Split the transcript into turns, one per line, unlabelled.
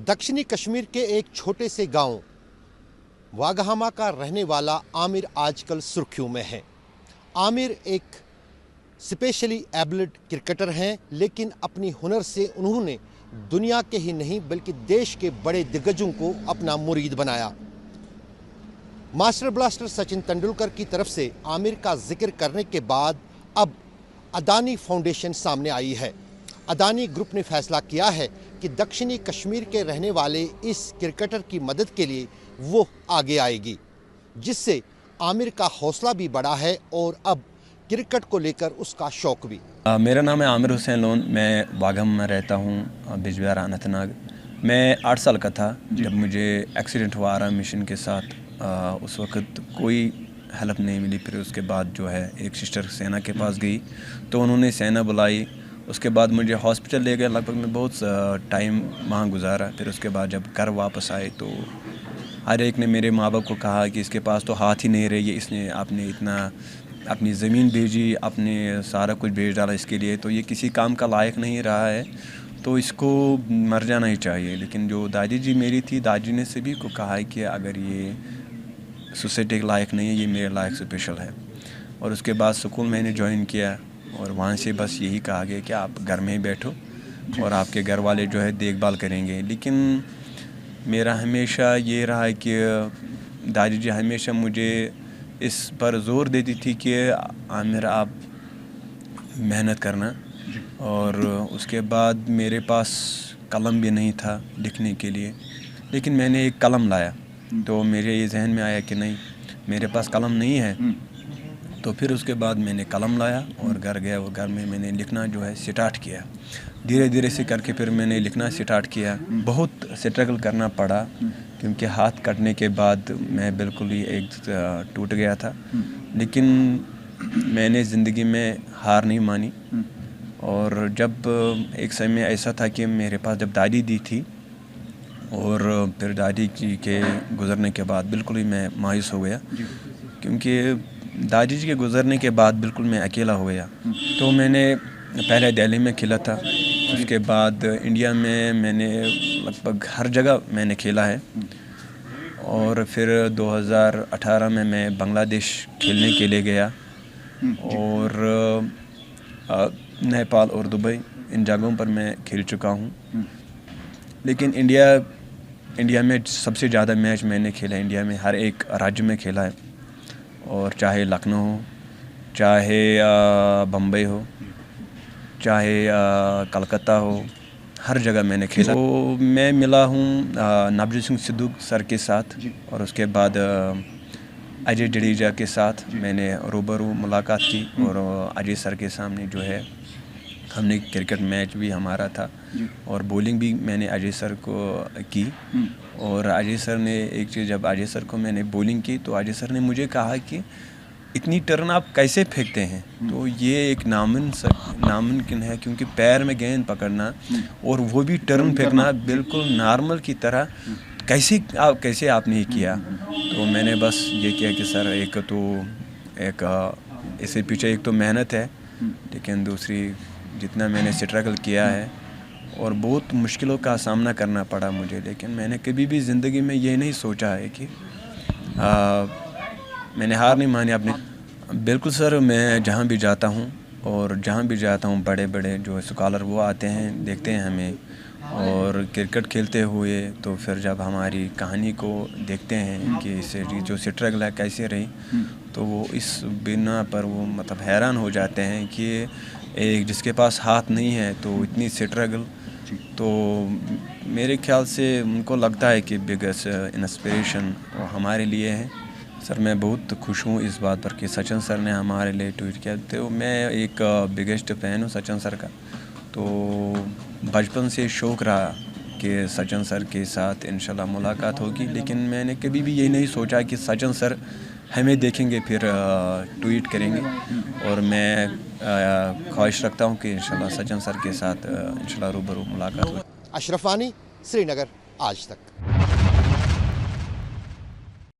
दक्षिणी कश्मीर के एक छोटे से गांव वागहामा का रहने वाला आमिर आजकल सुर्खियों में है। आमिर एक स्पेशली एबल्ड क्रिकेटर हैं, लेकिन अपनी हुनर से उन्होंने दुनिया के ही नहीं बल्कि देश के बड़े दिग्गजों को अपना मुरीद बनाया। मास्टर ब्लास्टर सचिन तेंदुलकर की तरफ से आमिर का जिक्र करने के बाद अब अदानी फाउंडेशन सामने आई है। अदानी ग्रुप ने फैसला किया है कि दक्षिणी कश्मीर के रहने वाले इस क्रिकेटर की मदद के लिए वो आगे आएगी, जिससे आमिर का हौसला भी बढ़ा है और अब क्रिकेट को लेकर उसका शौक भी।
मेरा नाम है आमिर हुसैन लोन। मैं वागम में रहता हूँ, बिजबिहारा अनंतनाग। मैं 8 साल का था जब मुझे एक्सीडेंट हुआ आर्मी मिशन के साथ। उस वक्त कोई हेल्प नहीं मिली। फिर उसके बाद जो है एक सिस्टर सेना के पास गई तो उन्होंने सेना बुलाई। उसके बाद मुझे हॉस्पिटल ले गए। लगभग मैं बहुत टाइम वहाँ गुजारा। फिर उसके बाद जब घर वापस आए तो हर एक ने मेरे माँ बाप को कहा कि इसके पास तो हाथ ही नहीं रही है, इसने आपने इतना अपनी ज़मीन भेजी, आपने सारा कुछ भेज डाला इसके लिए, तो ये किसी काम का लायक नहीं रहा है, तो इसको मर जाना ही चाहिए। लेकिन जो दादी जी मेरी थी, दादी ने सभी को कहा कि अगर ये सोसाइटी के लायक नहीं है, ये मेरे लायक स्पेशल है। और उसके बाद स्कूल मैंने ज्वाइन किया और वहाँ से बस यही कहा गया कि आप घर में ही बैठो और आपके घर वाले जो है देखभाल करेंगे। लेकिन मेरा हमेशा ये रहा कि दादी जी हमेशा मुझे इस पर ज़ोर देती थी कि आमिर आप मेहनत करना। और उसके बाद मेरे पास कलम भी नहीं था लिखने के लिए, लेकिन मैंने एक कलम लाया तो मेरे ये जहन में आया कि नहीं, मेरे पास कलम नहीं है। तो फिर उसके बाद मैंने कलम लाया और घर गया और घर में मैंने लिखना जो है स्टार्ट किया। धीरे धीरे से करके फिर मैंने लिखना स्टार्ट किया। बहुत स्ट्रगल करना पड़ा क्योंकि हाथ कटने के बाद मैं बिल्कुल ही एक टूट गया था। लेकिन मैंने ज़िंदगी में हार नहीं मानी। और जब एक समय ऐसा था कि मेरे पास जब दादी दी थी और फिर दादी जी के गुज़रने के बाद बिल्कुल ही मैं मायूस हो गया, क्योंकि दादी जी के गुज़रने के बाद बिल्कुल मैं अकेला हो गया। तो मैंने पहले दिल्ली में खेला था, उसके बाद इंडिया में मैंने लगभग हर जगह मैंने खेला है। और फिर 2018 में मैं बांग्लादेश खेलने के लिए गया और नेपाल और दुबई इन जगहों पर मैं खेल चुका हूँ। लेकिन इंडिया में सबसे ज़्यादा मैच मैंने खेला। इंडिया में हर एक राज्य में खेला है, और चाहे लखनऊ हो, चाहे बम्बई हो, चाहे कलकत्ता हो, हर जगह मैंने खेला। तो मैं मिला हूँ नवजोत सिंह सिद्धू सर के साथ, और उसके बाद अजय जडेजा के साथ मैंने रूबरू मुलाकात की। और अजय सर के सामने जो है हमने क्रिकेट मैच भी हमारा था और बॉलिंग भी मैंने अजय सर को की। और अजय सर ने एक चीज़, जब अजय सर को मैंने बॉलिंग की तो अजय सर ने मुझे कहा कि इतनी टर्न आप कैसे फेंकते हैं। तो ये एक नामुमकिन है, क्योंकि पैर में गेंद पकड़ना और वो भी टर्न फेंकना बिल्कुल नॉर्मल की तरह कैसे आपने ये किया। तो मैंने बस ये किया कि सर इससे पीछे एक तो मेहनत है, लेकिन दूसरी जितना मैंने स्ट्रगल किया है और बहुत मुश्किलों का सामना करना पड़ा मुझे, लेकिन मैंने कभी भी ज़िंदगी में ये नहीं सोचा है कि मैंने हार नहीं मानी अपने। बिल्कुल सर, मैं जहाँ भी जाता हूँ बड़े बड़े जो स्कॉलर वो आते हैं, देखते हैं हमें और क्रिकेट खेलते हुए। तो फिर जब हमारी कहानी को देखते हैं कि इससे जो स्ट्रगल है कैसे रही, तो वो इस बिना पर वो मतलब हैरान हो जाते हैं कि एक जिसके पास हाथ नहीं है तो इतनी स्ट्रगल। तो मेरे ख्याल से उनको लगता है कि बिगेस्ट इंस्पिरेशन हमारे लिए है। सर, मैं बहुत खुश हूँ इस बात पर कि सचिन सर ने हमारे लिए ट्वीट किया। तो मैं एक बिगेस्ट फ़ैन हूँ सचिन सर का। तो बचपन से शौक़ रहा कि सचिन सर के साथ इंशाल्लाह मुलाकात होगी, लेकिन मैंने कभी भी ये नहीं सोचा कि सचिन सर हमें देखेंगे फिर ट्वीट करेंगे। और मैं ख्वाहिश रखता हूँ कि इंशाल्लाह सचिन सर के साथ इंशाल्लाह रूबरू मुलाकात होगी।
अशरफ वानी, श्रीनगर, आज तक।